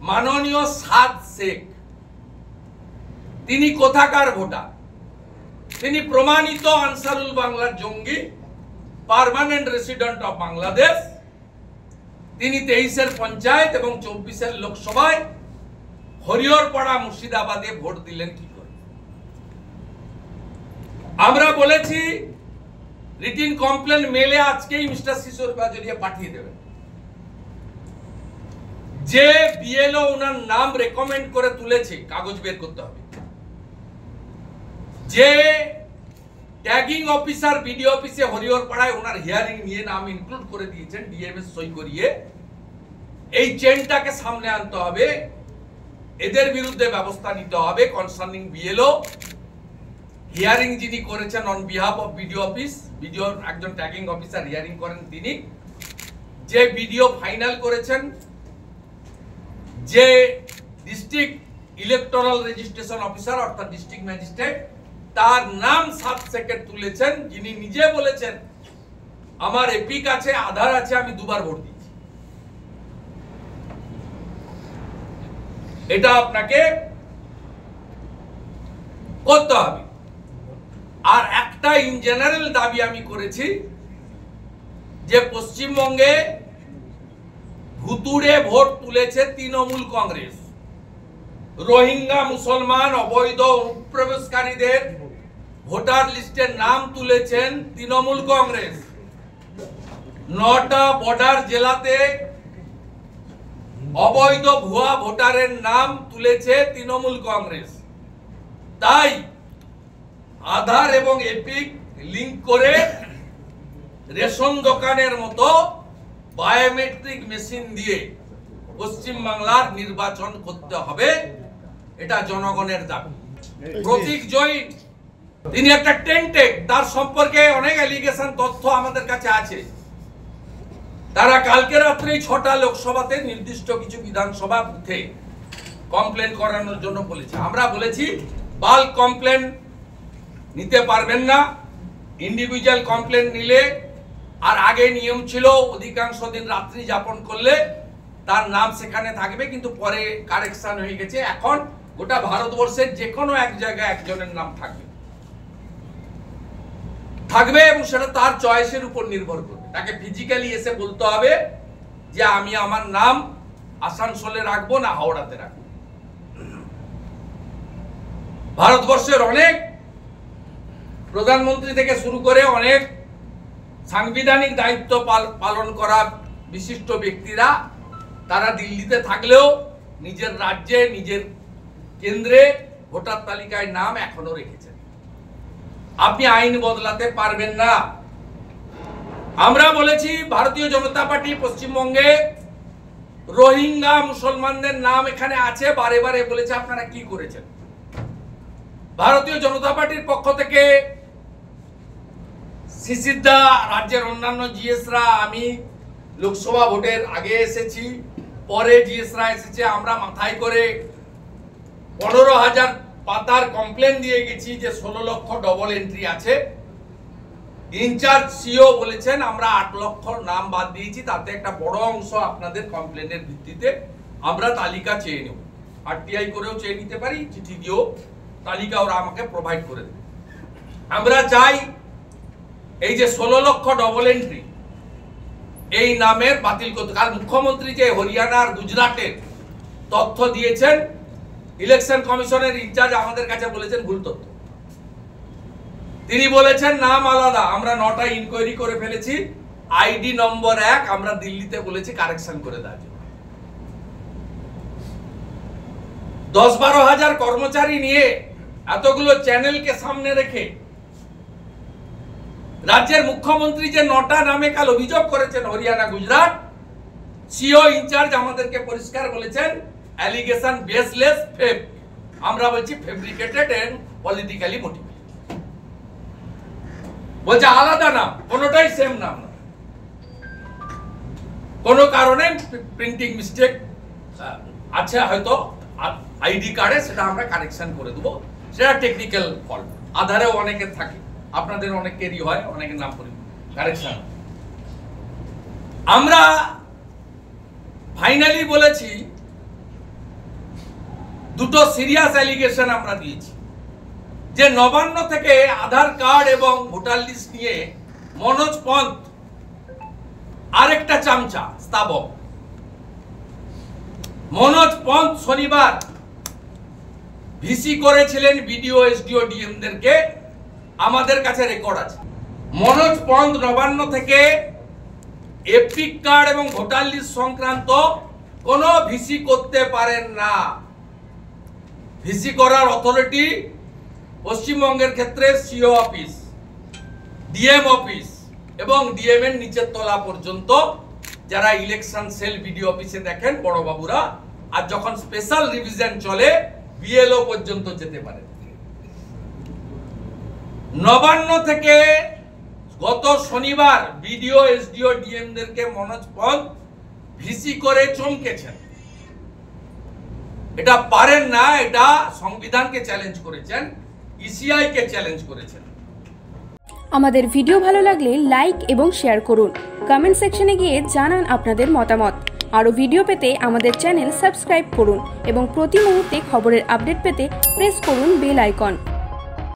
মাননীয় সাদ শেখ তিনি কোথাকার ভোটার? তিনি প্রমাণিত আনসারুল বাংলার জঙ্গি, পার্মানেন্ট রেসিডেন্ট অফ বাংলাদেশ। তিনি 23-এর পঞ্চায়েত এবং 24-এর লোকসভায় হরিহরপাড়া মুর্শিদাবাদে ভোট দিলেন কি করে? আমরা বলেছি রিটিন কমপ্লেন মেলে আজকেই মিস্টার শিশোর বাজরিয়া পাঠিয়ে দেবেন। যে বিএলও ওনার নাম রেকমেন্ড করে তুলেছে কাগজ বের করতে হবে। যে ট্যাগিং অফিসার বিডিও অফিসে হরিহরপাড়ায় ওনার হিয়ারিং নিয়ে নাম ইনক্লুড করে দিয়েছেন ডিএমএস সই করিয়ে, এই চেনটাকে সামনে আনতে হবে। এদের বিরুদ্ধে ব্যবস্থা নিতে হবে। কনসার্নিং বিএলও হিয়ারিং যিনি করেছেন on behalf of BDO office, বিডিওর একজন ট্যাগিং অফিসার হিয়ারিং করেন তিনি, যে বিডিও ফাইনাল করেছেন, যে ডিস্ট্রিক্ট ইলেকটোরাল রেজিস্ট্রেশন অফিসার অর্থাৎ ডিস্ট্রিক্ট ম্যাজিস্ট্রেট, তার নাম সাদ শেখ তুলেছেন, যিনি নিজে বলেছেন আমার এপিক আছে, আধার আছে, আমি দুবার ভোট দিয়েছি। এটা আপনাকে করতে হবে। আর একটা ইন জেনারেল দাবি আমি করেছি যে পশ্চিমবঙ্গে ভুতুড়ে ভোট তুলেছে তৃণমূল কংগ্রেস। রোহিঙ্গা মুসলমান অবৈধ অনুপ্রবেশকারীদের ভোটার লিস্টের নাম তুলেছেন তৃণমূল কংগ্রেস। 9টা বর্ডার জেলাতে অবৈধ ভুয়া ভোটারের নাম তুলেছে তৃণমূল কংগ্রেস। তাই আধার এবং এপিক লিংক করে রেশন দোকানের মতো বায়োমেট্রিক মেশিন দিয়ে পশ্চিম বাংলার নির্বাচন করতে হবে। এটা জনগণের দাবি। প্রতীক জৈন তিনি একটা টেন্টেড, তার সম্পর্কে অনেক অ্যালিগেশন তথ্য আমাদের কাছে আছে। তারা কালকে রাত্রে 6টা লোকসভাতে নির্দিষ্ট কিছু বিধানসভা বুথে কমপ্লেন করানোর জন্য বলেছে। আমরা বলেছি বাল্ক কমপ্লেন নিতে পারবেন না, ইন্ডিভিজুয়াল কমপ্লেন নিলে, আর আগে নিয়ম ছিল অধিকাংশ দিন রাত্রি যাপন করলে তার নাম সেখানে থাকবে, কিন্তু পরে কারেকশন হয়ে গেছে। এখন গোটা ভারতবর্ষের যে কোনো এক জায়গায় একজনের নাম থাকবে এবং সেটা তার চয়েসের উপর নির্ভর করবে। তাকে ফিজিক্যালি এসে বলতে হবে যে আমি আমার নাম আসানসোলে রাখবো না হাওড়াতে রাখবো। ভারতবর্ষের অনেক প্রধানমন্ত্রী থেকে শুরু করে অনেক সাংবিধানিক দায়িত্ব পালন করা বিশিষ্ট ব্যক্তিরা তারা দিল্লিতে থাকলেও নিজের রাজ্যে নিজের কেন্দ্রে ভোটার তালিকায় নাম এখনো রেখেছেন। আপনি আইন বদলাতে পারবেন না। আমরা বলেছি ভারতীয় জনতা পার্টি পশ্চিমবঙ্গে রোহিঙ্গা মুসলমানদের নাম এখানে আছে, বারে বারে বলেছে আপনারা কি করেছেন। ভারতীয় জনতা পার্টির পক্ষ থেকে শিশিরদা, রাজ্যের অন্যান্য জিএসরা, আমি লোকসভা ভোটের আগে এসেছি, পরে জিএসরা এসেছে, আমরা মাথায় করে 15,000 পাতার কমপ্লেন দিয়ে গেছি যে 16 লক্ষ ডবল এন্ট্রি আছে। ইনচার্জ সিও বলেছেন আমরা 8 লক্ষ নাম বাদ দিয়েছি, তাতে একটা বড় অংশ আপনাদের কমপ্লেনের ভিত্তিতে আমরা তালিকা চেয়ে নেব। আরটিআই করেও চেয়ে নিতে পারি, চিঠি দিয়েও তালিকা ওরা আমাকে প্রোভাইড করে দেবে। আমরা চাই এই যে 16 লক্ষ ডবল এন্ট্রি এই নামের বাতিল করতে। কারণ মুখ্যমন্ত্রী যে হরিয়ানা আর গুজরাটের তথ্য দিয়েছেন, ইলেকশন কমিশনের ইনচার্জ আমাদের কাছে বলেছেন ভুল তথ্য। তিনি বলেছেন নাম আলাদা। আমরা 9টা ইনকোয়ারি করে ফেলেছি, আইডি নম্বর 1 আমরা দিল্লিতে বলেছি কারেকশন করে দেওয়ার জন্য। 10-12 হাজার কর্মচারী নিয়ে এতগুলো চ্যানেলকে সামনে রেখে রাজ্যের মুখ্যমন্ত্রী যে 9টা নামে কাল অভিযোগ করেছেন হরিয়ানা গুজরাট, সিও ইনচার্জ আমাদেরকে পরিষ্কার বলেছেন অ্যালিগেশন বেসলেস, ফেক। আমরা বলছি ফেব্রিকেটেড এন্ড পলিটিক্যালি মোটিভেটেড। বলছে আলাদা নাম, কোনোটাই সেম নাম না, কোনো কারণে প্রিন্টিং মিস্টেক আছে হয়তো আইডি কার্ডে, সেটা আমরা কারেকশন করে দেবো, সেটা টেকনিক্যাল ফল্ট। আধারেও অনেকের থাকে, আপনাদের অনেকেরই হয়, অনেকের নাম কারেকশন। আমরা ফাইনালি বলেছি দুটো সিরিয়াস অ্যালিগেশন আমরা দিয়েছি যে নবান্ন থেকে আধার কার্ড এবং ভোটার লিস্ট নিয়ে মনোজ পন্থ আরেকটা চামচা স্থাবক। মনোজ পন্থ শনিবার ভিসি করেছিলেন বিডিও এসডিও ডিএমদেরকে, আমাদের কাছে রেকর্ড আছে। মনোজ পন্থ নবান্ন থেকে এপিক কার্ড এবং ভোটার লিস্ট সংক্রান্ত কোনো ভিসি করতে পারেন না। ভিসি করার অথরিটি পশ্চিমবঙ্গের ক্ষেত্রে সিও অফিস, ডিএম অফিস এবং ডিএম এর নিচের তলা পর্যন্ত যারা ইলেকশন সেল বিডিও অফিসে দেখেন বড় বাবুরা, আর যখন স্পেশাল রিভিশন চলে বিএলও পর্যন্ত যেতে পারে। নবান্ন থেকে গত শনিবার বিডিও এসডিও ডিএমদেরকে মনোজ পন্থ ভিসি করে চমকেছেন। এটা পারেন না, এটা সংবিধানকে চ্যালেঞ্জ করেছেন, ইসিআই কে চ্যালেঞ্জ করেছেন। আমাদের ভিডিও ভালো লাগলে লাইক এবং শেয়ার করুন। কমেন্ট সেকশনে গিয়ে জানান আপনাদের মতামত। আরও ভিডিও পেতে আমাদের চ্যানেল সাবস্ক্রাইব করুন এবং প্রতি মুহূর্তে খবরের আপডেট পেতে প্রেস করুন বেল আইকন।